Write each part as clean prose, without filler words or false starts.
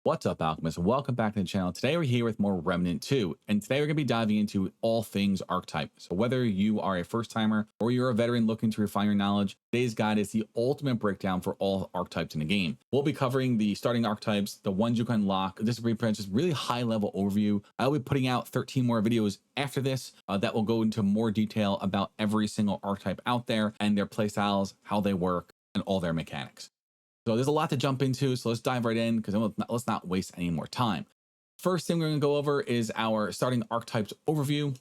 What's up, Alchemist? Welcome back to the channel. Today we're here with more Remnant 2, and today we're going to be diving into all things archetype. So whether you are a first timer or you're a veteran looking to refine your knowledge, today's guide is the ultimate breakdown for all archetypes in the game. We'll be covering the starting archetypes, the ones you can unlock. This will be just really high level overview. I'll be putting out 13 more videos after this that will go into more detail about every single archetype out there and their playstyles, how they work, and all their mechanics. So there's a lot to jump into, so let's dive right in because let's not waste any more time. First thing we're going to go over is our starting archetypes overview.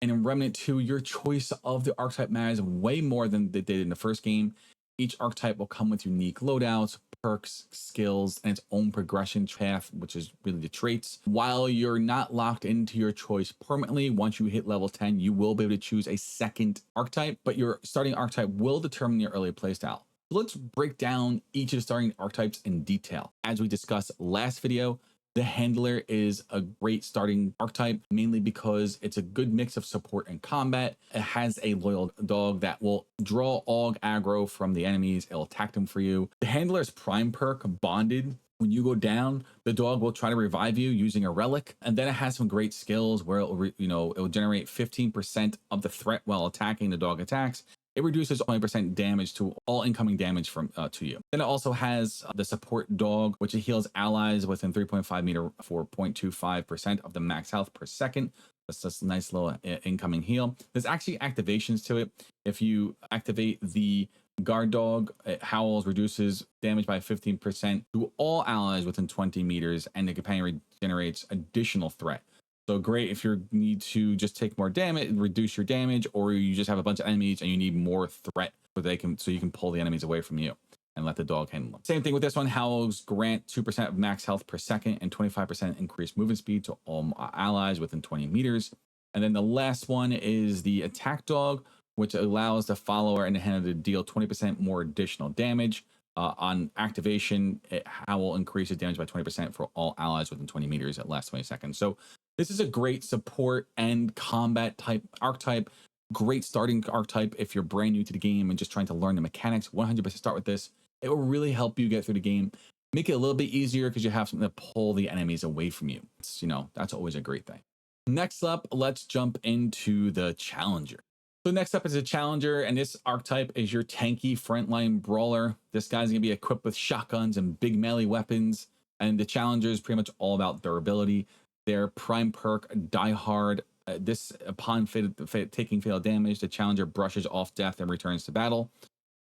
And in Remnant 2, your choice of the archetype matters way more than they did in the first game. Each archetype will come with unique loadouts, perks, skills, and its own progression path, which is really the traits. While you're not locked into your choice permanently, once you hit level 10, you will be able to choose a second archetype, but your starting archetype will determine your early playstyle. Let's break down each of the starting archetypes in detail. As we discussed last video, the handler is a great starting archetype, mainly because it's a good mix of support and combat. It has a loyal dog that will draw all aggro from the enemies. It'll attack them for you. The handler's prime perk, Bonded. When you go down, the dog will try to revive you using a relic. And then it has some great skills where it will generate 15% of the threat while attacking. The dog attacks. It reduces 20% damage to all incoming damage from to you. Then it also has the support dog, which it heals allies within 3.5 meter for 0.25% of the max health per second. That's just a nice little incoming heal. There's actually activations to it. If you activate the guard dog, it howls, reduces damage by 15% to all allies within 20 meters, and the companion regenerates additional threat. So great if you need to just take more damage and reduce your damage, or you just have a bunch of enemies and you need more threat so you can pull the enemies away from you and let the dog handle them. Same thing with this one. Howls grant 2% of max health per second and 25% increased movement speed to all allies within 20 meters. And then the last one is the attack dog, which allows the follower and the handler to deal 20% more additional damage. On activation, Howl increases damage by 20% for all allies within 20 meters at last 20 seconds. So this is a great support and combat type archetype. Great starting archetype if you're brand new to the game and just trying to learn the mechanics. 100% start with this. It will really help you get through the game. Make it a little bit easier because you have something to pull the enemies away from you. That's always a great thing. Next up, let's jump into the Challenger. So next up is a Challenger, and this archetype is your tanky frontline brawler. This guy's going to be equipped with shotguns and big melee weapons, and the Challenger is pretty much all about durability. Their prime perk, Die Hard. Upon taking fatal damage, the Challenger brushes off death and returns to battle,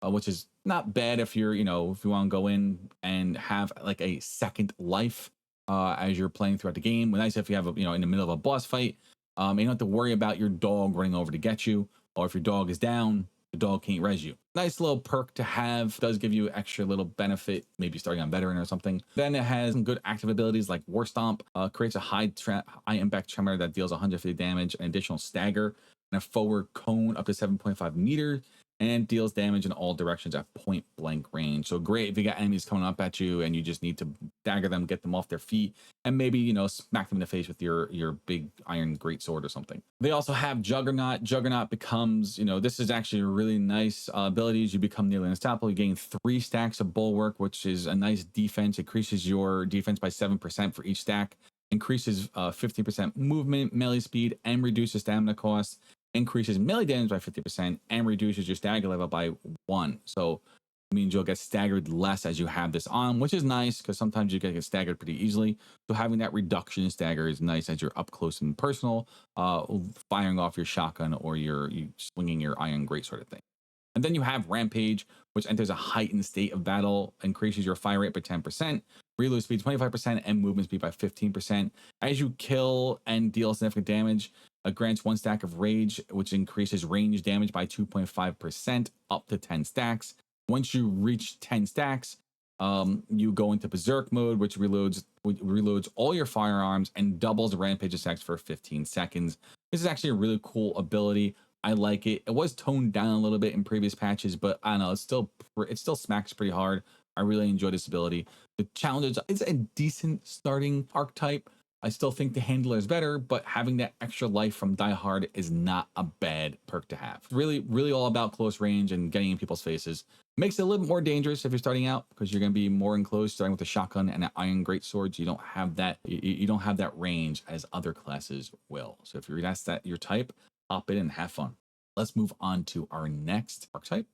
which is not bad if you're, if you want to go in and have like a second life as you're playing throughout the game. Nice if you have in the middle of a boss fight, you don't have to worry about your dog running over to get you, or if your dog is down, the dog can't res you. Nice little perk to have. Does give you extra little benefit, maybe starting on veteran or something. Then it has some good active abilities like War Stomp, creates a high impact tremor that deals 150 damage, an additional stagger, and a forward cone up to 7.5 meters, and deals damage in all directions at point blank range. So great if you got enemies coming up at you and you just need to dagger them, get them off their feet, and maybe, smack them in the face with your big iron greatsword or something. They also have Juggernaut. Juggernaut becomes, this is actually a really nice abilities. You become nearly unstoppable. You gain 3 stacks of Bulwark, which is a nice defense. Increases your defense by 7% for each stack. Increases 50% movement, melee speed, and reduces stamina costs. Increases melee damage by 50% and reduces your stagger level by 1. So it means you'll get staggered less as you have this on, which is nice because sometimes you get staggered pretty easily. So having that reduction in stagger is nice as you're up close and personal, firing off your shotgun or you swinging your iron great sort of thing. And then you have Rampage, which enters a heightened state of battle, increases your fire rate by 10%, reload speed 25%, and movement speed by 15%. As you kill and deal significant damage, grants 1 stack of Rage, which increases range damage by 2.5% up to 10 stacks. Once you reach 10 stacks, you go into Berserk mode, which reloads all your firearms and doubles the Rampage attacks for 15 seconds. This is actually a really cool ability. I like it. It was toned down a little bit in previous patches, but I don't know, it still smacks pretty hard. I really enjoy this ability. The Challenger is a decent starting archetype. I still think the handler is better, but having that extra life from Die Hard is not a bad perk to have. Really, really all about close range and getting in people's faces. Makes it a little bit more dangerous if you're starting out because you're going to be more enclosed, starting with a shotgun and an iron greatsword. You don't have that. You don't have that range as other classes will. So if that's that your type, hop in and have fun. Let's move on to our next archetype.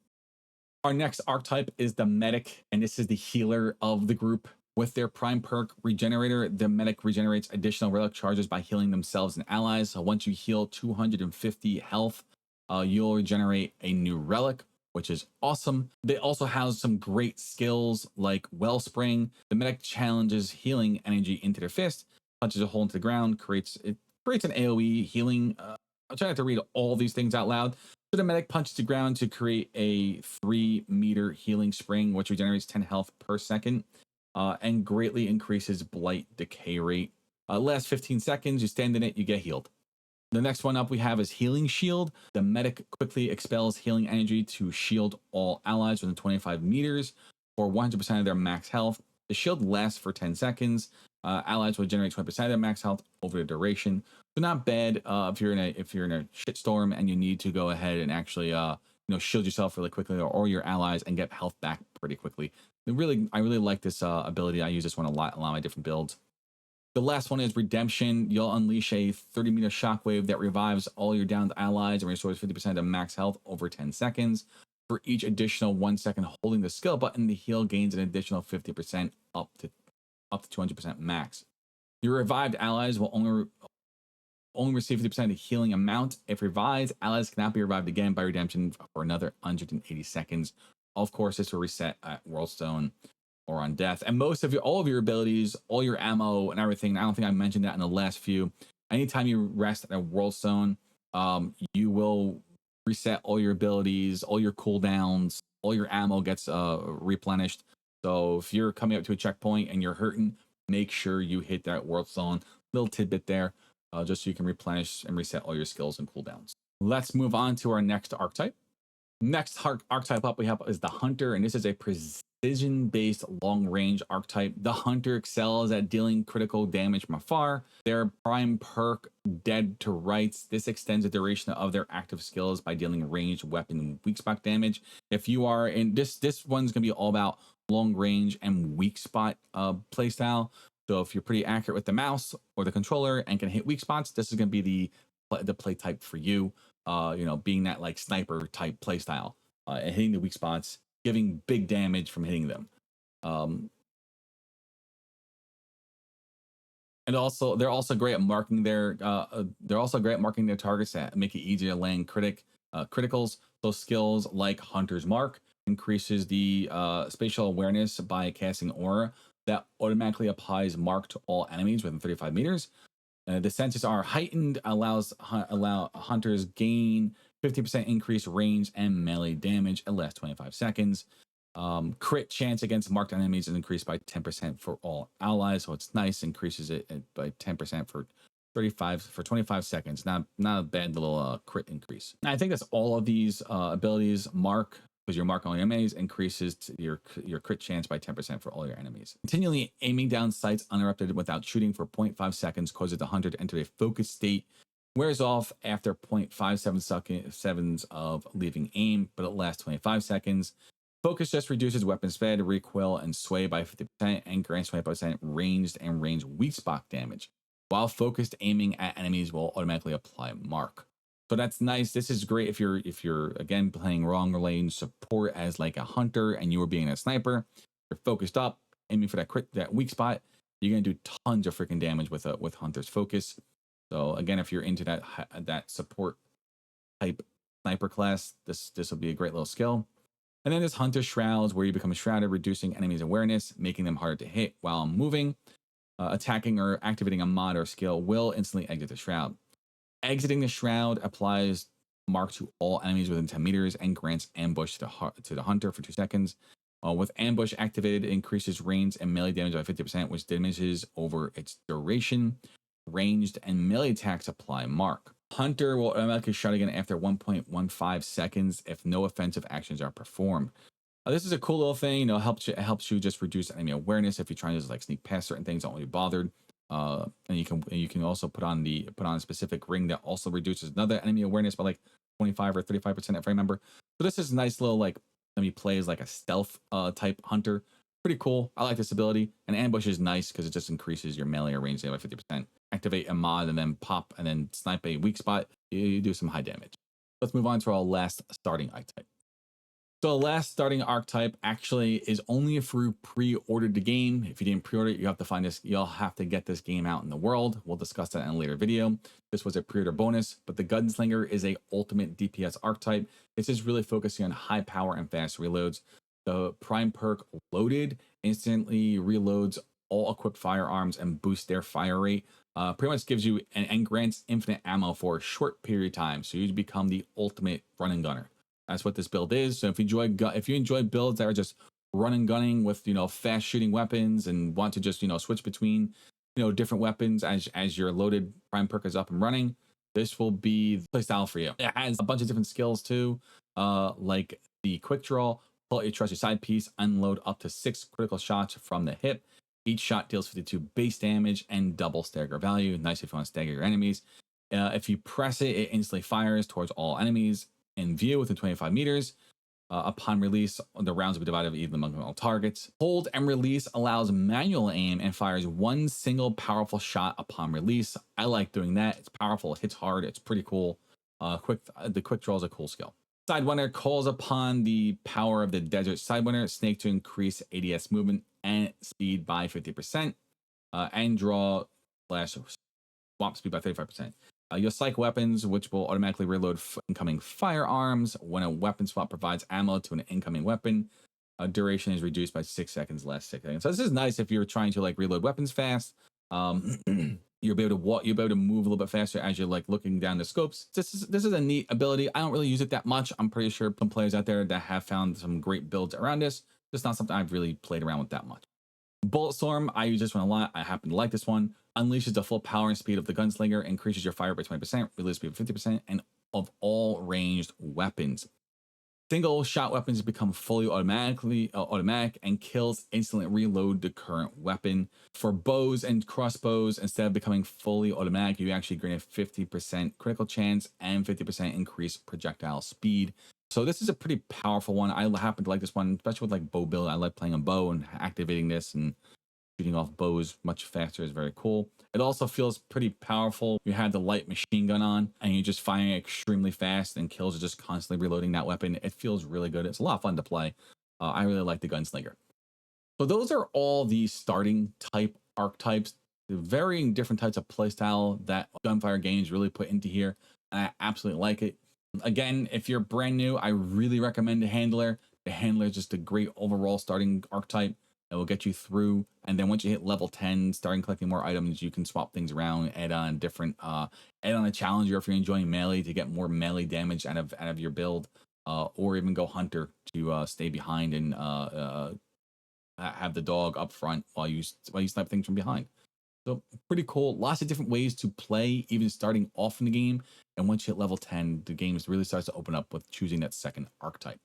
Our next archetype is the medic, and this is the healer of the group. With their prime perk Regenerator, the medic regenerates additional relic charges by healing themselves and allies. So once you heal 250 health, you'll regenerate a new relic, which is awesome. They also have some great skills like Wellspring. The medic challenges healing energy into their fist, punches a hole into the ground, creates an AoE healing. I'm trying not to read all these things out loud. So the medic punches the ground to create a 3-meter healing spring, which regenerates 10 health per second, and greatly increases blight decay rate. Last 15 seconds, you stand in it, you get healed. The next one up we have is Healing Shield. The medic quickly expels healing energy to shield all allies within 25 meters for 100% of their max health. The shield lasts for 10 seconds. Allies will generate 20% of their max health over the duration. So not bad if you're in a shitstorm and you need to go ahead and actually shield yourself really quickly or your allies and get health back pretty quickly. I really like this ability. I use this one a lot in my different builds. The last one is Redemption. You'll unleash a 30-meter shockwave that revives all your downed allies and restores 50% of max health over 10 seconds. For each additional 1 second holding the skill button, the heal gains an additional 50% up to 200% max. Your revived allies will only receive 50% of the healing amount. If revived, allies cannot be revived again by Redemption for another 180 seconds. Of course, this will reset at Worldstone or on death. And all of your abilities, all your ammo and everything, I don't think I mentioned that in the last few. Anytime you rest at a Worldstone, you will reset all your abilities, all your cooldowns, all your ammo gets replenished. So if you're coming up to a checkpoint and you're hurting, make sure you hit that Worldstone. Little tidbit there, just so you can replenish and reset all your skills and cooldowns. Let's move on to our next archetype. Next archetype up we have is the Hunter, and this is a precision-based long-range archetype. The Hunter excels at dealing critical damage from afar. Their prime perk, Dead to Rights, this extends the duration of their active skills by dealing ranged weapon weak spot damage. If you are in this one's going to be all about long range and weak spot playstyle. So if you're pretty accurate with the mouse or the controller and can hit weak spots, this is going to be the play type for you. Being that like sniper type playstyle and hitting the weak spots, giving big damage from hitting them. And also, they're also great at marking their targets that make it easier to land criticals. Those skills like Hunter's Mark increases the spatial awareness by casting aura that automatically applies mark to all enemies within 35 meters. The senses are heightened, allow hunters gain 50% increased range and melee damage at last 25 seconds. Crit chance against marked enemies is increased by 10% for all allies, so it's nice. Increases it by 10% for 25 seconds. Not a bad little crit increase. And I think that's all of these abilities. Mark, because your mark on your enemies increases your crit chance by 10% for all your enemies. Continually aiming down sights uninterrupted without shooting for 0.5 seconds causes the hunter to enter a focused state. Wears off after 0.57 seconds of leaving aim, but it lasts 25 seconds. Focus just reduces weapon speed, recoil, and sway by 50% and grants 25% ranged and range weak spot damage. While focused aiming at enemies will automatically apply mark. So that's nice. This is great if you're again playing long range support as like a hunter and you were being a sniper. You're focused up, aiming for that weak spot. You're gonna do tons of freaking damage with Hunter's Focus. So again, if you're into that support type sniper class, this will be a great little skill. And then there's Hunter Shrouds, where you become shrouded, reducing enemies' awareness, making them harder to hit while moving. Attacking or activating a mod or skill will instantly exit the shroud. Exiting the shroud applies mark to all enemies within 10 meters and grants ambush to the hunter for 2 seconds. With ambush activated, it increases range and melee damage by 50%, which diminishes over its duration. Ranged and melee attacks apply mark. Hunter will automatically shot again after 1.15 seconds if no offensive actions are performed. This is a cool little thing. It helps you just reduce enemy awareness if you're trying to just like sneak past certain things. Don't want to be bothered. And you can also put on a specific ring that also reduces another enemy awareness by like 25 or 35%, if I remember. So this is a nice little like He plays like a stealth type hunter. Pretty cool. I like this ability. And ambush is nice because it just increases your melee or range by 50%. Activate a mod and then pop and then snipe a weak spot. You do some high damage. Let's move on to our last starting archetype. So the last starting archetype actually is only if you pre-ordered the game. If you didn't pre-order it, you have to find this. You'll have to get this game out in the world. We'll discuss that in a later video. This was a pre-order bonus, but the Gunslinger is a ultimate DPS archetype. This is really focusing on high power and fast reloads. The prime perk Loaded instantly reloads all equipped firearms and boosts their fire rate. Pretty much gives you and grants infinite ammo for a short period of time. So you become the ultimate run and gunner. That's what this build is. So if you enjoy builds that are just run and gunning with fast shooting weapons and want to just switch between different weapons as your loaded prime perk is up and running, this will be the playstyle for you. It has a bunch of different skills too, like the quick draw, pull out your trusty side piece, unload up to 6 critical shots from the hip. Each shot deals 52 base damage and double stagger value. Nice if you want to stagger your enemies. If you press it, it instantly fires towards all enemies in view within 25 meters. Upon release, the rounds will be divided evenly among all targets. Hold and release allows manual aim and fires one single powerful shot upon release. I like doing that. It's powerful, it hits hard, it's pretty cool. The quick draw is a cool skill. Sidewinder calls upon the power of the Desert Sidewinder Snake to increase ADS movement and speed by 50%, and draw slash swap speed by 35%. You'll psych weapons, which will automatically reload incoming firearms. When a weapon swap provides ammo to an incoming weapon, duration is reduced by 6 seconds, less 6 seconds. So this is nice if you're trying to reload weapons fast. You'll be able to walk. You'll be able to move a little bit faster as you're looking down the scopes. This is a neat ability. I don't really use it that much. I'm pretty sure some players out there that have found some great builds around this. It's not something I've really played around with that much. Bulletstorm, I use this one a lot. I happen to like this one. Unleashes the full power and speed of the Gunslinger, increases your fire by 20%, release speed by 50%, and of all ranged weapons. Single shot weapons become fully automatic and kills instantly reload the current weapon. For bows and crossbows, instead of becoming fully automatic, you actually gain a 50% critical chance and 50% increased projectile speed. So this is a pretty powerful one. I happen to like this one, especially with bow build. I like playing a bow and activating this and shooting off bows much faster is very cool. It also feels pretty powerful. You have the light machine gun on and you're just firing extremely fast and kills are just constantly reloading that weapon. It feels really good. It's a lot of fun to play. I really like the Gunslinger. So those are all the starting type archetypes, the varying different types of playstyle that Gunfire Games really put into here. And I absolutely like it. Again, if you're brand new, I really recommend the Handler. The Handler is just a great overall starting archetype that will get you through. And then once you hit level 10, starting collecting more items, you can swap things around, add on a challenger if you're enjoying melee to get more melee damage out of your build, or even go hunter to stay behind and have the dog up front while you snipe things from behind. So pretty cool. Lots of different ways to play, even starting off in the game. And once you hit level 10, the game really starts to open up with choosing that second archetype.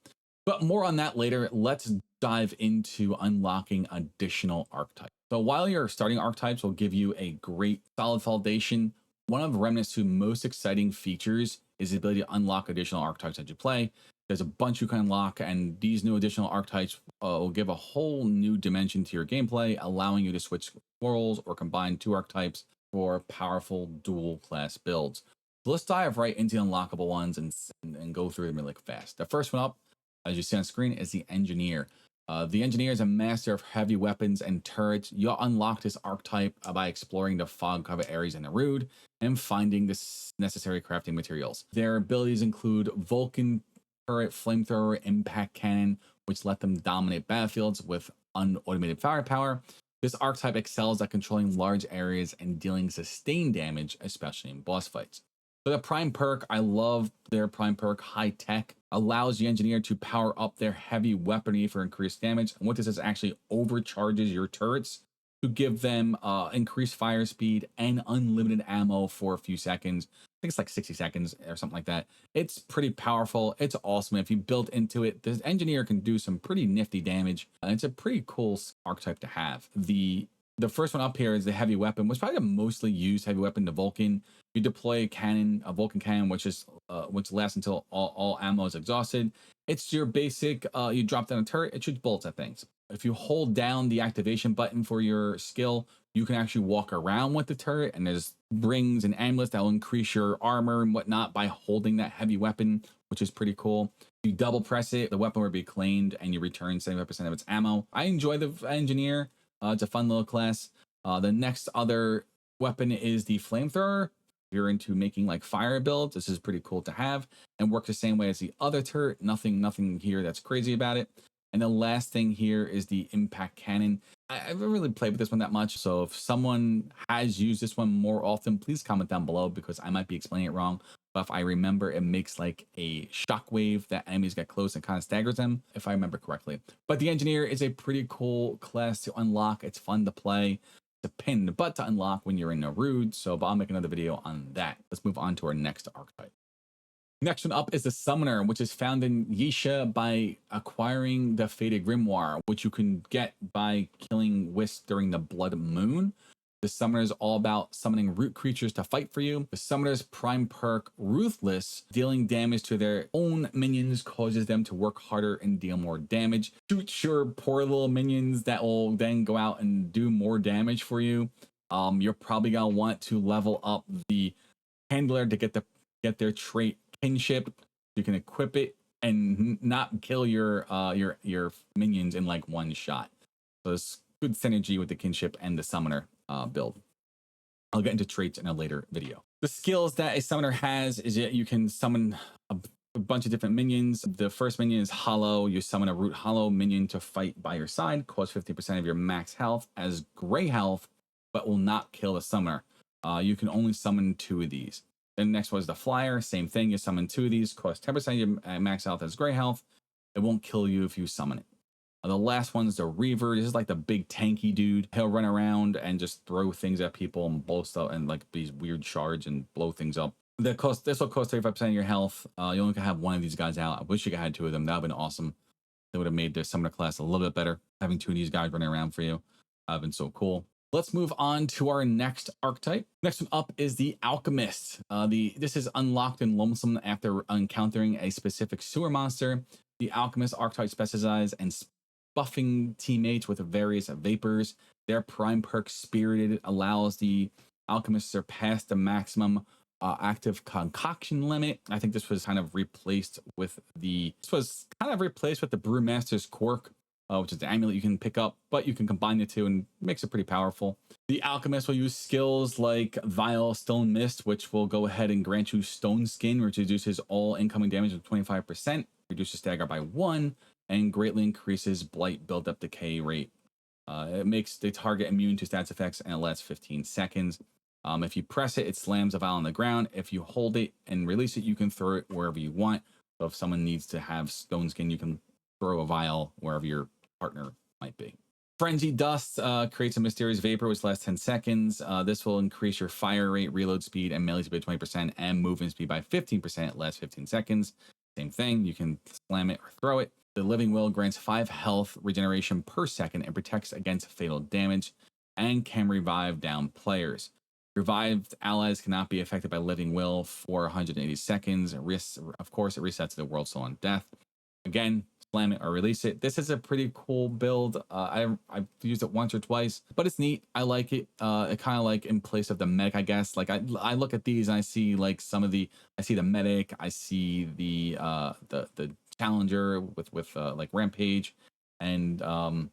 But more on that later. Let's dive into unlocking additional archetypes. So while your starting archetypes will give you a great solid foundation, one of Remnant's two most exciting features is the ability to unlock additional archetypes as you play. There's a bunch you can unlock, and these new additional archetypes will give a whole new dimension to your gameplay, allowing you to switch roles or combine two archetypes for powerful dual class builds. So let's dive right into the unlockable ones and go through them really fast. The first one up, as you see on screen, is the Engineer. The Engineer is a master of heavy weapons and turrets. You'll unlock this archetype by exploring the fog-covered areas in the Rood and finding the necessary crafting materials. Their abilities include Vulcan turret, flamethrower, impact cannon, which let them dominate battlefields with unautomated firepower. This archetype excels at controlling large areas and dealing sustained damage, especially in boss fights. For the prime perk, I love their prime perk. High Tech allows the Engineer to power up their heavy weaponry for increased damage. And what this is actually overcharges your turrets to give them increased fire speed and unlimited ammo for a few seconds. I think it's like 60 seconds or something like that. It's pretty powerful. It's awesome. If you build into it, this Engineer can do some pretty nifty damage. And it's a pretty cool archetype to have. The first one up here is the heavy weapon, which is probably the mostly used heavy weapon, the Vulcan. You deploy a Vulcan cannon, which lasts until all ammo is exhausted. It's your basic, you drop down a turret, it shoots bullets at things. If you hold down the activation button for your skill, you can actually walk around with the turret, and there's rings and amulets that will increase your armor and whatnot by holding that heavy weapon, which is pretty cool. You double press it, the weapon will be claimed, and you return 75% of its ammo. I enjoy the engineer. It's a fun little class. The next other weapon is the flamethrower. If you're into making like fire builds, this is pretty cool to have and work the same way as the other turret. Nothing here that's crazy about it. And the last thing here is the impact cannon. I haven't really played with this one that much, so if someone has used this one more often, please comment down below because I might be explaining it wrong. But if I remember, it makes like a shockwave that enemies get close and kind of staggers them, if I remember correctly. But the engineer is a pretty cool class to unlock. It's fun to play. It's a pain in the butt to unlock when you're in a Rude, so but I'll make another video on that. Let's move on to our next archetype. Next one up is the Summoner, which is found in Yisha by acquiring the Faded Grimoire, which you can get by killing Wisp during the Blood Moon. The Summoner is all about summoning root creatures to fight for you. The Summoner's prime perk, Ruthless, dealing damage to their own minions causes them to work harder and deal more damage. Shoot your poor little minions that will then go out and do more damage for you. You're probably gonna want to level up the Handler to get their trait Kinship. You can equip it and not kill your minions in like one shot. So it's good synergy with the Kinship and the Summoner build. I'll get into traits in a later video. The skills that a Summoner has is that you can summon a bunch of different minions. The first minion is Hollow. You summon a Root Hollow minion to fight by your side, cost 50% of your max health as gray health, but will not kill the Summoner. You can only summon 2 of these. Then next was the Flyer. Same thing. You summon 2 of these, cost 10% of your max health as gray health. It won't kill you if you summon it. The last one's the Reaver. This is like the big tanky dude. He'll run around and just throw things at people and blow stuff and like these weird shards and blow things up. This will cost 35% of your health. You only can have one of these guys out. I wish you could have had 2 of them. That would have been awesome. They would have made the Summoner class a little bit better. Having 2 of these guys running around for you would have been so cool. Let's move on to our next archetype. Next one up is the Alchemist. This is unlocked in Lonesome after encountering a specific sewer monster. The Alchemist archetype specializes in buffing teammates with various vapors. Their prime perk, Spirited, allows the Alchemist to surpass the maximum active concoction limit. I think this was kind of replaced with the Brewmaster's Quirk, which is the amulet you can pick up, but you can combine the two and it makes it pretty powerful. The Alchemist will use skills like Vile Stone Mist, which will go ahead and grant you Stone Skin, which reduces all incoming damage of 25%, reduces stagger by 1, and greatly increases Blight build-up decay rate. It makes the target immune to stats effects and it lasts 15 seconds. If you press it, it slams a vial on the ground. If you hold it and release it, you can throw it wherever you want. So if someone needs to have Stone Skin, you can throw a vial wherever your partner might be. Frenzy Dust creates a mysterious vapor which lasts 10 seconds. This will increase your fire rate, reload speed, and melee speed by 20% and movement speed by 15%. It lasts 15 seconds. Same thing, you can slam it or throw it. The Living Will grants 5 health regeneration per second and protects against fatal damage and can revive down players. Revived allies cannot be affected by Living Will for 180 seconds. Of course, it resets the world soul on death. Again, slam it or release it. This is a pretty cool build. I've used it once or twice, but it's neat. I like it. It kind of like in place of the medic, I guess. Like I look at these and I see like I see the medic, I see the challenger with like Rampage and kind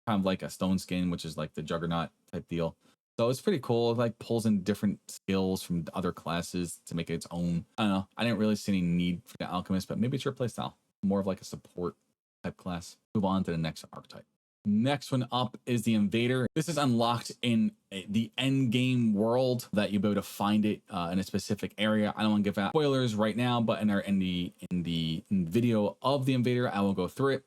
of like a Stone Skin, which is like the Juggernaut type deal. So it's pretty cool. It like pulls in different skills from other classes to make it its own. I don't know. I didn't really see any need for the Alchemist, but maybe it's your playstyle. More of like a support type class. Move on to the next archetype. Next one up is the Invader. This is unlocked in the end game world that you'll be able to find it in a specific area. I don't want to give out spoilers right now, but in the video of the Invader, I will go through it.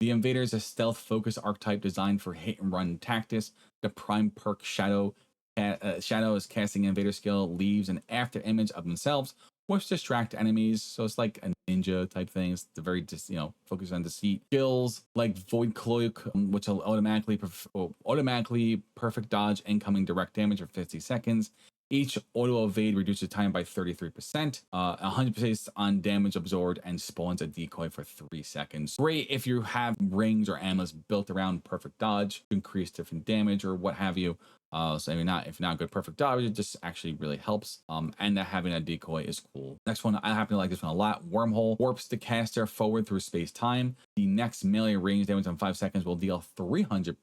The Invader is a stealth-focused archetype designed for hit-and-run tactics. The prime perk Shadow is casting Invader skill, leaves an after image of themselves, which distract enemies. So it's like a ninja type thing. It's the very focus on deceit. Skills like Void Cloak, which will automatically perfect dodge incoming direct damage for 50 seconds. Each auto evade reduces time by 33%, 100% on damage absorbed, and spawns a decoy for 3 seconds. Great if you have rings or amulets built around perfect dodge to increase different damage or what have you. So if you're not good perfect dodge, it just actually really helps. And that having a decoy is cool. Next one, I happen to like this one a lot. Wormhole warps the caster forward through space time. The next melee range damage in 5 seconds will deal 300%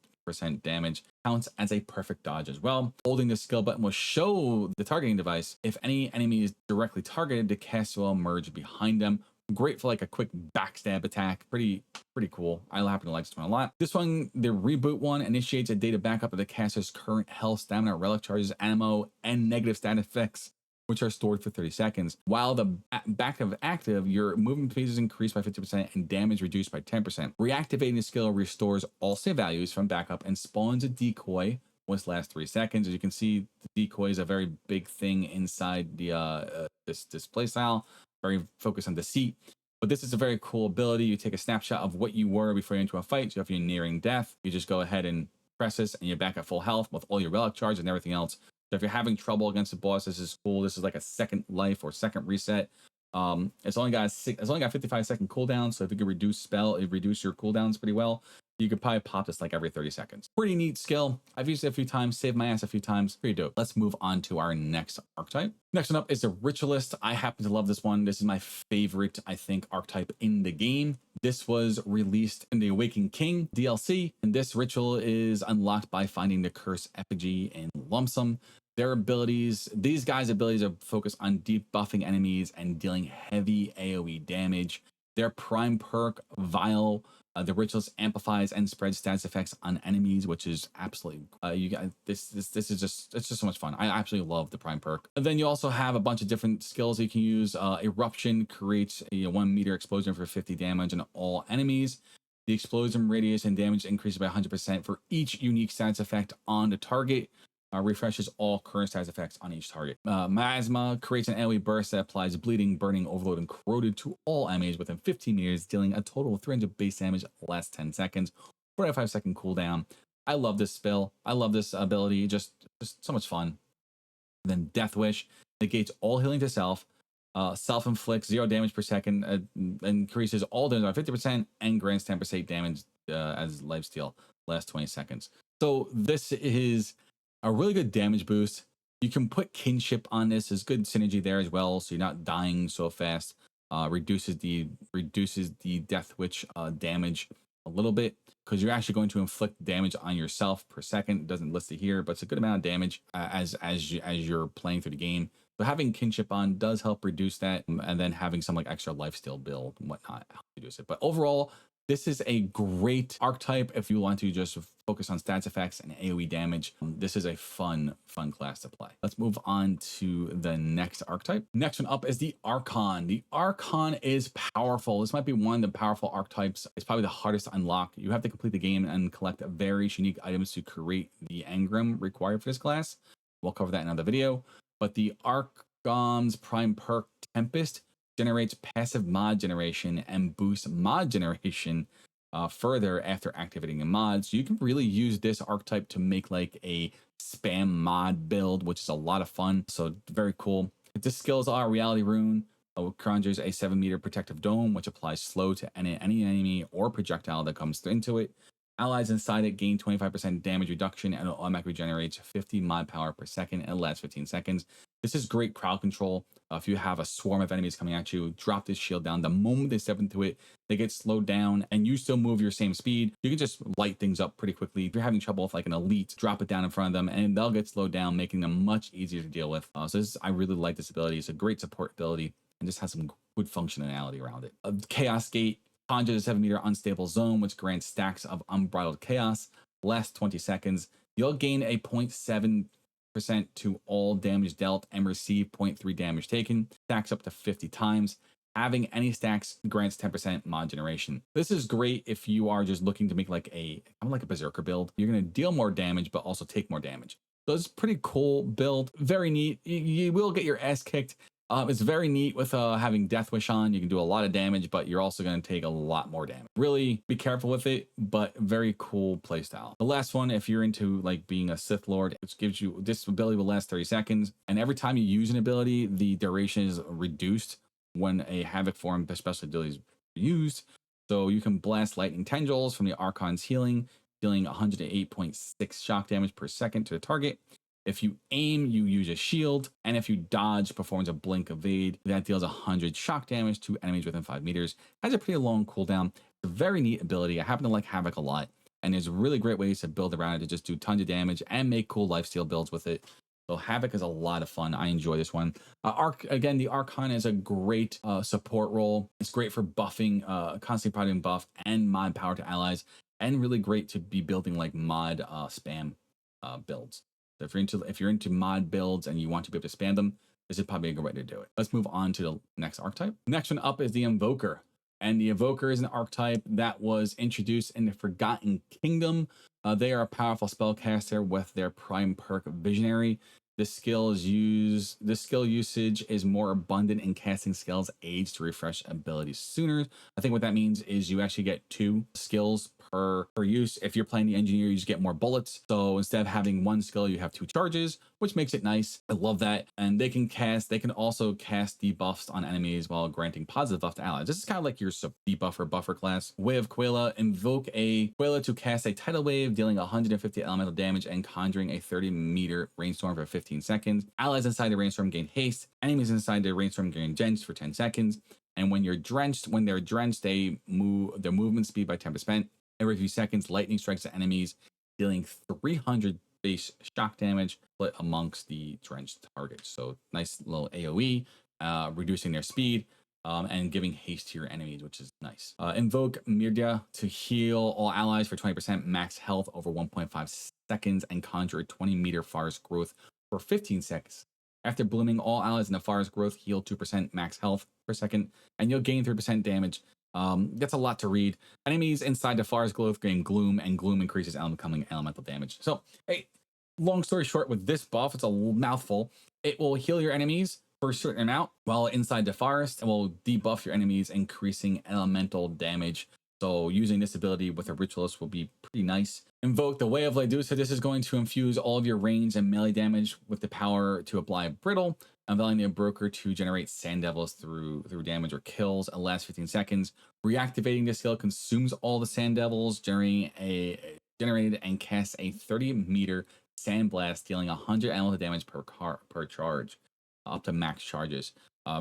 damage, counts as a perfect dodge as well. Holding the skill button will show the targeting device. If any enemy is directly targeted, the caster will emerge behind them. Great for like a quick backstab attack. Pretty cool. I happen to like this one a lot. This one, the reboot one, initiates a data backup of the caster's current health, stamina, relic charges, ammo, and negative stat effects, which are stored for 30 seconds. While the backup active, your movement speed is increased by 50% and damage reduced by 10%. Reactivating the skill restores all save values from backup and spawns a decoy once last 3 seconds. As you can see, the decoy is a very big thing inside the this playstyle. Very focused on deceit. But this is a very cool ability. You take a snapshot of what you were before you enter a fight. So if you're nearing death, you just go ahead and press this and you're back at full health with all your relic charge and everything else. So if you're having trouble against the boss, this is cool. This is like a second life or second reset. It's only got 55-second cooldown. So if you can reduce your cooldowns pretty well. You could probably pop this like every 30 seconds. Pretty neat skill. I've used it a few times, saved my ass a few times. Pretty dope. Let's move on to our next archetype. Next one up is the Ritualist. I happen to love this one. This is my favorite, I think, archetype in the game. This was released in the Awakened King DLC, and this ritual is unlocked by finding the Curse Effigy in Lumsum. Their abilities, these guys' abilities are focused on debuffing enemies and dealing heavy AoE damage. Their prime perk, Vile, the Ritualist amplifies and spreads stats effects on enemies, which is absolutely you got this is just, it's just so much fun. I absolutely love the prime perk. And then you also have a bunch of different skills you can use. Eruption creates a 1 meter explosion for 50 damage on all enemies. The explosion radius and damage increases by 100% for each unique stats effect on the target. Refreshes all current stats effects on each target. Miasma creates an AoE burst that applies bleeding, burning, overload, and corroded to all enemies within 15 meters, dealing a total of 300 base damage last 10 seconds, 45-second cooldown. I love this spell. I love this ability. Just so much fun. And then Death Wish negates all healing to self. Self-inflicts 0 damage per second, increases all damage by 50%, and grants 10% damage as lifesteal last 20 seconds. So this is a really good damage boost. You can put kinship on this. There's good synergy there as well, so you're not dying so fast. Reduces the Death Witch damage a little bit because you're actually going to inflict damage on yourself per second. It doesn't list it here, but it's a good amount of damage as you're playing through the game. So having kinship on does help reduce that, and then having some like extra lifesteal build and whatnot helps reduce it. But overall, this is a great archetype if you want to just focus on stats effects and AoE damage. This is a fun class to play. Let's move on to the next archetype. Next one up is the Archon. The Archon is powerful. This might be one of the powerful archetypes. It's probably the hardest to unlock. You have to complete the game and collect very unique items to create the engram required for this class. We'll cover that in another video. But the Archon's prime perk, Tempest, generates passive mod generation and boosts mod generation further after activating a mod. So you can really use this archetype to make like a spam mod build, which is a lot of fun. So very cool. The skills are Reality Rune, conjures a 7 meter protective dome, which applies slow to any enemy or projectile that comes into it. Allies inside it gain 25% damage reduction and it automatically generates 50 mod power per second and lasts 15 seconds. This is great crowd control. If you have a swarm of enemies coming at you, drop this shield down. The moment they step into it, they get slowed down and you still move your same speed. You can just light things up pretty quickly. If you're having trouble with like an elite, drop it down in front of them and they'll get slowed down, making them much easier to deal with. I really like this ability. It's a great support ability and just has some good functionality around it. Chaos Gate conjures a 7 meter unstable zone, which grants stacks of unbridled chaos. Lasts 20 seconds. You'll gain a 0.7% to all damage dealt and receive 0.3 damage taken. Stacks up to 50 times. Having any stacks grants 10% mod generation. This is great if you are just looking to make like a berserker build. You're going to deal more damage, but also take more damage. So it's a pretty cool build. Very neat. You will get your ass kicked It's very neat with having Death Wish on. You can do a lot of damage, but you're also going to take a lot more damage. Really be careful with it, but very cool playstyle. The last one, if you're into like being a Sith Lord, it gives you this ability will last 30 seconds. And every time you use an ability, the duration is reduced when a Havoc form, especially ability, is used. So you can blast lightning tendrils from the Archon's healing, dealing 108.6 shock damage per second to the target. If you aim, you use a shield, and if you dodge, performs a blink evade that deals 100 shock damage to enemies within 5 meters. Has a pretty long cooldown. It's a very neat ability. I happen to like Havoc a lot, and there's really great ways to build around it to just do tons of damage and make cool lifesteal builds with it. So Havoc is a lot of fun. I enjoy this one. Again, the Archon is a great support role. It's great for buffing, constantly providing buff and mod power to allies, and really great to be building like mod spam builds. So if you're into mod builds and you want to be able to spam them, this is probably a good way to do it. Let's move on to the next archetype. Next one up is the Invoker. And the Invoker is an archetype that was introduced in the Forgotten Kingdom. They are a powerful spellcaster with their prime perk Visionary. This skill usage is more abundant in casting skills age to refresh abilities sooner. I think what that means is you actually get 2 skills per use. If you're playing the engineer, you just get more bullets. So instead of having 1 skill, you have 2 charges, which makes it nice. I love that. And they can also cast debuffs on enemies while granting positive buff to allies. This is kind of like your debuffer buffer class. Way of Quela, invoke a Quela to cast a tidal wave, dealing 150 elemental damage and conjuring a 30-meter rainstorm for 15 seconds. Allies inside the rainstorm gain haste. Enemies inside the rainstorm gain drenched for 10 seconds. And when they're drenched, they move their movement speed by 10%. Every few seconds, lightning strikes at enemies, dealing 300 base shock damage split amongst the drenched targets. So nice little AoE, reducing their speed and giving haste to your enemies, which is nice. Invoke Mirdia to heal all allies for 20% max health over 1.5 seconds and conjure a 20-meter forest growth for 15 seconds. After blooming, all allies in the forest growth heal 2% max health per second, and you'll gain 3% damage. That's a lot to read. Enemies inside the forest growth gain gloom, and gloom increases incoming elemental damage. So, hey, long story short, with this buff, it's a mouthful. It will heal your enemies for a certain amount while inside the forest, and will debuff your enemies, increasing elemental damage. So using this ability with a Ritualist will be pretty nice. Invoke the Way of Ledusa. This is going to infuse all of your range and melee damage with the power to apply Brittle, allowing the Broker to generate Sand Devils through damage or kills at last 15 seconds. Reactivating this skill consumes all the Sand Devils, generated and casts a 30-meter Sand Blast, dealing 100 elemental damage per charge, up to max charges.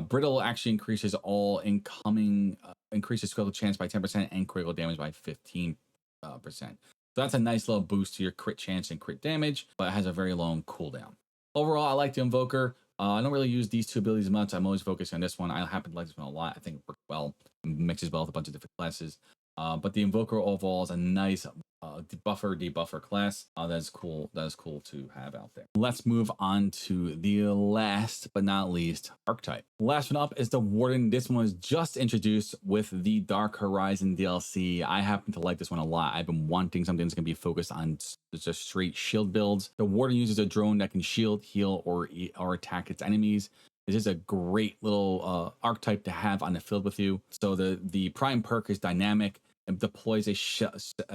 Brittle actually increases all incoming increases critical chance by 10% and critical damage by 15%. So that's a nice little boost to your crit chance and crit damage, but it has a very long cooldown. Overall, I like the Invoker. I don't really use these 2 abilities much. I'm always focused on this one. I happen to like this one a lot. I think it works well, mixes well with a bunch of different classes. But the Invoker overall is a nice debuffer class. That is cool to have out there. Let's move on to the last but not least archetype. Last one up is the Warden. This one was just introduced with the Dark Horizon DLC. I happen to like this one a lot. I've been wanting something that's going to be focused on just straight shield builds. The Warden uses a drone that can shield, heal, or attack its enemies. This is a great little archetype to have on the field with you. So the prime perk is dynamic. It deploys a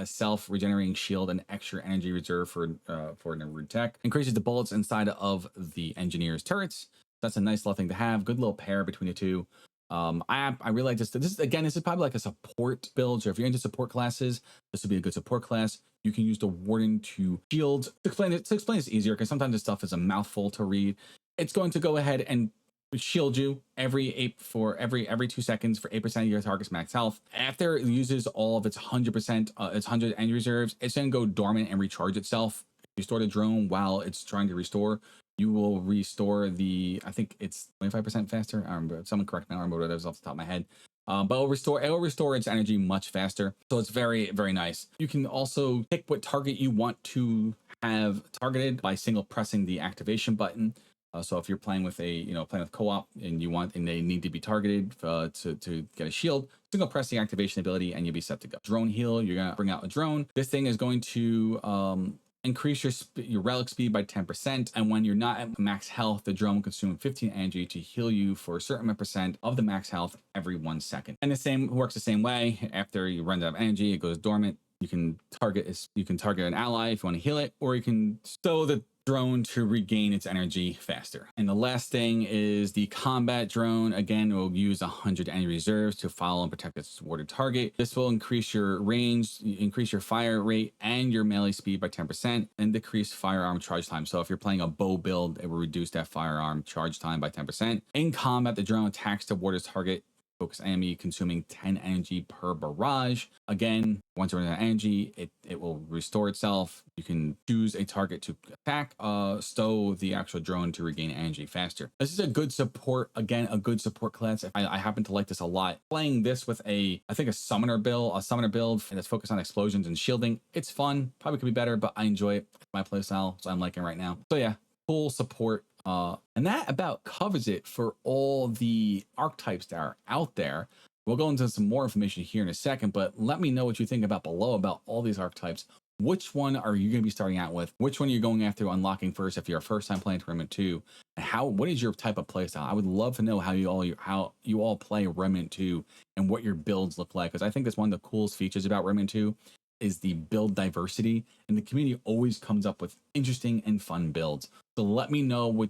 self-regenerating shield and extra energy reserve for an rude tech. Increases the bullets inside of the engineer's turrets. That's a nice little thing to have. Good little pair between the 2. I really like this. This is probably like a support build. So if you're into support classes, this would be a good support class. You can use the Warden to shield. To explain this easier, because sometimes this stuff is a mouthful to read. It's going to go ahead and shield you every 2 seconds for 8% of your target's max health. After it uses all of its 100%, its 100 energy reserves, it's going to go dormant and recharge itself. If you store the drone while it's trying to restore, you will restore I think it's 25% faster. I remember, someone correct me, I don't remember what it is off the top of my head. But it will restore its energy much faster. So it's very, very nice. You can also pick what target you want to have targeted by single pressing the activation button. So if you're playing with co-op and they need to be targeted to get a shield, single press the activation ability and you'll be set to go. Drone heal, you're gonna bring out a drone. This thing is going to increase your relic speed by 10%. And when you're not at max health, the drone will consume 15 energy to heal you for a certain percent of the max health every 1 second. And the same works the same way. After you run out of energy, it goes dormant. You can target an ally if you want to heal it, or you can stow the drone to regain its energy faster. And the last thing is the combat drone. Again, will use 100 energy reserves to follow and protect its warded target. This will increase your range, increase your fire rate and your melee speed by 10%, and decrease firearm charge time. So if you're playing a bow build, it will reduce that firearm charge time by 10%. In combat, the drone attacks the warded target focus enemy, consuming 10 energy per barrage. Again, once you run out of energy, it will restore itself. You can choose a target to attack, stow the actual drone to regain energy faster. This is a good support, again, a good support class. I happen to like this a lot. Playing this with I think a summoner build that's focused on explosions and shielding. It's fun, probably could be better, but I enjoy it. It's my playstyle, so I'm liking it right now. So yeah, cool support. And that about covers it for all the archetypes that are out there. We'll go into some more information here in a second, but let me know what you think about below about all these archetypes. Which one are you going to be starting out with? Which one are you going after unlocking first if you're a first time playing Remnant 2? And what is your type of playstyle? I would love to know how you all play Remnant 2 and what your builds look like, because I think that's one of the coolest features about Remnant 2 is the build diversity, and the community always comes up with interesting and fun builds. So let me know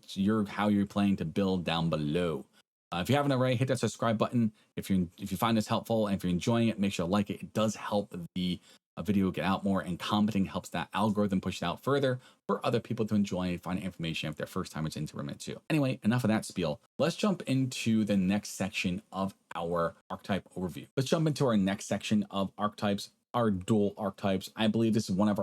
how you're playing to build down below. If you haven't already, hit that subscribe button. If you find this helpful and if you're enjoying it, make sure to like it. It does help the video get out more, and commenting helps that algorithm push it out further for other people to enjoy and find information if they're first timers into Remnant 2. Anyway, enough of that spiel. Let's jump into the next section of our archetype overview. Let's jump into our next section of archetypes. Our dual archetypes. I believe this is one of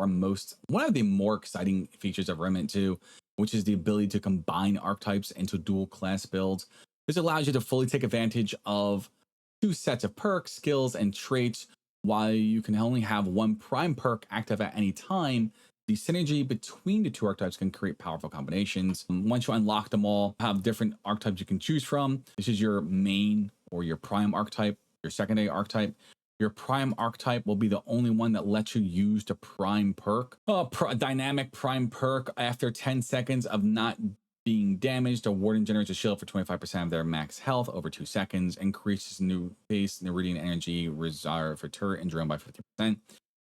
the more exciting features of Remnant 2, which is the ability to combine archetypes into dual class builds. This allows you to fully take advantage of 2 sets of perks, skills, and traits. While you can only have 1 prime perk active at any time, the synergy between the 2 archetypes can create powerful combinations. Once you unlock them all, have different archetypes you can choose from. This is your main or your prime archetype, your secondary archetype. Your prime archetype will be the only one that lets you use the prime perk. Dynamic prime perk. After 10 seconds of not being damaged, a Warden generates a shield for 25% of their max health over 2 seconds, increases new base Neridian energy reserve for turret and drone by 50%.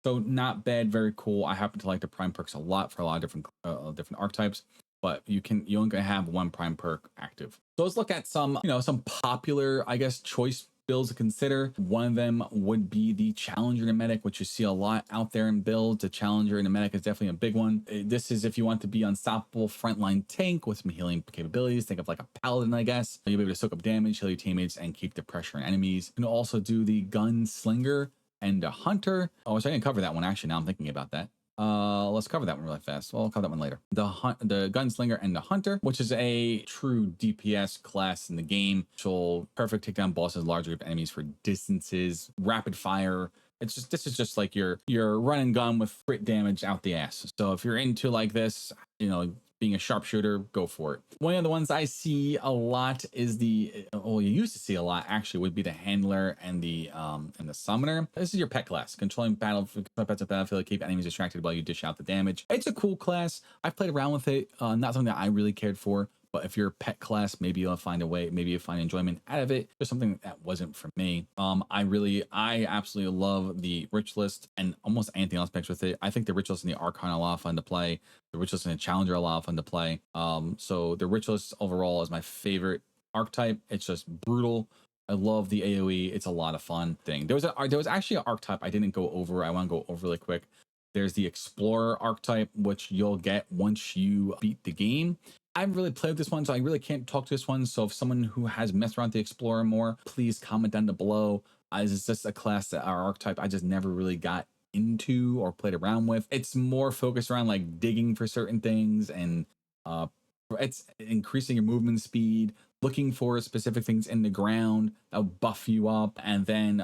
So not bad, very cool. I happen to like the prime perks a lot for a lot of different archetypes, but you only gonna have 1 prime perk active. So let's look at some popular, I guess, choice builds to consider. One of them would be the Challenger and Medic, which you see a lot out there in builds. The Challenger and the Medic is definitely a big one. This is if you want to be unstoppable frontline tank with some healing capabilities. Think of like a Paladin, I guess. You'll be able to soak up damage, heal your teammates, and keep the pressure on enemies. You can also do the Gunslinger and the Hunter. Oh, so I didn't cover that one, actually. Now I'm thinking about that. Let's cover that one really fast. Well, I'll cover that one later. The Gunslinger and the Hunter, which is a true DPS class in the game. She'll perfect take down bosses, large group enemies for distances, rapid fire. This is just like your run and gun with crit damage out the ass. So if you're into like this, being a sharpshooter, go for it. One of the ones I see a lot is you used to see a lot actually, would be the Handler and the Summoner. This is your pet class, controlling pets at battlefield, keep enemies distracted while you dish out the damage. It's a cool class. I've played around with it. Not something that I really cared for. But if you're a pet class, maybe you'll find a way, maybe you'll find enjoyment out of it. Just something that wasn't for me. I absolutely love the Ritualist and almost anything else mixed with it. I think the Ritualist and the Archon are a lot of fun to play. The Ritualist and the Challenger are a lot of fun to play. So the Ritualist overall is my favorite archetype. It's just brutal. I love the AoE. It's a lot of fun thing. There was actually an archetype I didn't go over. I want to go over really quick. There's the Explorer archetype, which you'll get once you beat the game. I haven't really played with this one, so I really can't talk to this one. So if someone who has messed around with the Explorer more, please comment down below. It's just a class that our archetype I just never really got into or played around with. It's more focused around like digging for certain things, and it's increasing your movement speed, looking for specific things in the ground that'll buff you up, and then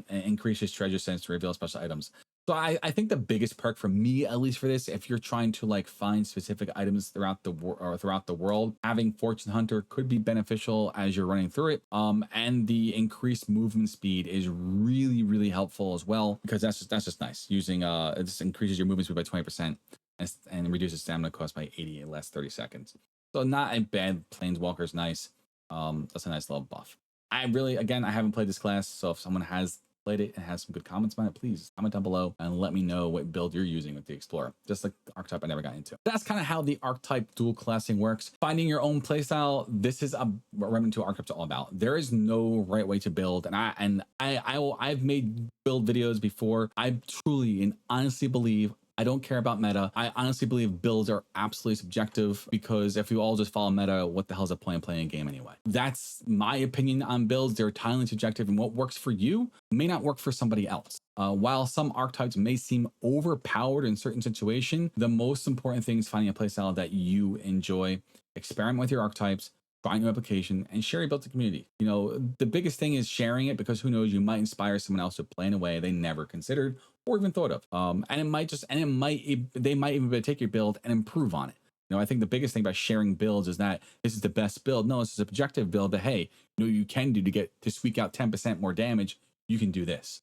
increases treasure sense to reveal special items. So I think the biggest perk for me, at least for this, if you're trying to like find specific items throughout the world, having Fortune Hunter could be beneficial as you're running through it. And the increased movement speed is really, really helpful as well, because that's just nice. Using it just increases your movement speed by 20%. and reduces stamina cost by 80 in less 30 seconds. So not a bad Planeswalker's nice. That's a nice little buff. I haven't played this class, so if someone has played it and has some good comments about it, please comment down below and let me know what build you're using with the Explorer. Just like the archetype I never got into. That's kind of how the archetype dual classing works. Finding your own playstyle. This is a Remnant 2 archetypes all about. There is no right way to build, and I've made build videos before. I truly and honestly believe I don't care about meta. I honestly believe builds are absolutely subjective, because if you all just follow meta, what the hell's the point of playing a game anyway? That's my opinion on builds. They're entirely subjective, and what works for you may not work for somebody else. While some archetypes may seem overpowered in certain situations, the most important thing is finding a playstyle that you enjoy. Experiment with your archetypes, try new application, and share your build to community. You know, the biggest thing is sharing it, because who knows, you might inspire someone else to play in a way they never considered or even thought of. They might even be able to take your build and improve on it. You know, I think the biggest thing about sharing builds is that this is the best build. No, this is a objective build that, hey, you know, you can do to squeak out 10% more damage. You can do this.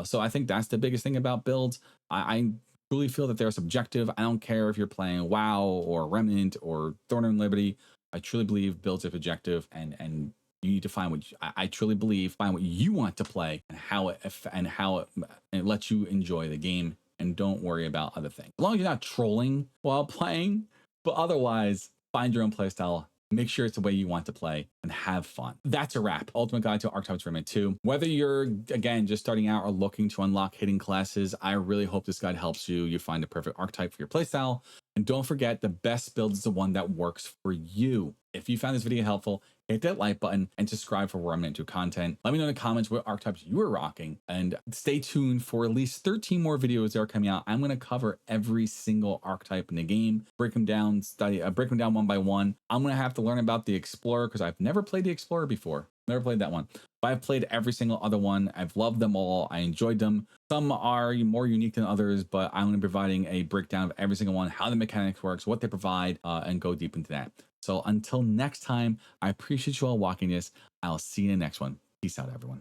So I think that's the biggest thing about builds. I truly feel that they're subjective. I don't care if you're playing WoW or Remnant or Thorn and Liberty. I truly believe builds are objective, and you need to find what I truly believe, find what you want to play and how it lets you enjoy the game, and don't worry about other things. As long as you're not trolling while playing, but otherwise find your own play style. Make sure it's the way you want to play and have fun. That's a wrap. Ultimate Guide to Archetypes Remnant 2. Whether you're, again, just starting out or looking to unlock hidden classes, I really hope this guide helps you. You find the perfect archetype for your playstyle. And don't forget, the best build is the one that works for you. If you found this video helpful, hit that like button and subscribe for Remnant 2 content. Let me know in the comments what archetypes you are rocking, and stay tuned for at least 13 more videos that are coming out. I'm going to cover every single archetype in the game, break them down one by one. I'm going to have to learn about the Explorer, because I've never played the Explorer before. Never played that one. But I've played every single other one. I've loved them all. I enjoyed them. Some are more unique than others, but I'm going to be providing a breakdown of every single one, how the mechanics works, what they provide, and go deep into that. So until next time, I appreciate you all watching this. I'll see you in the next one. Peace out, everyone.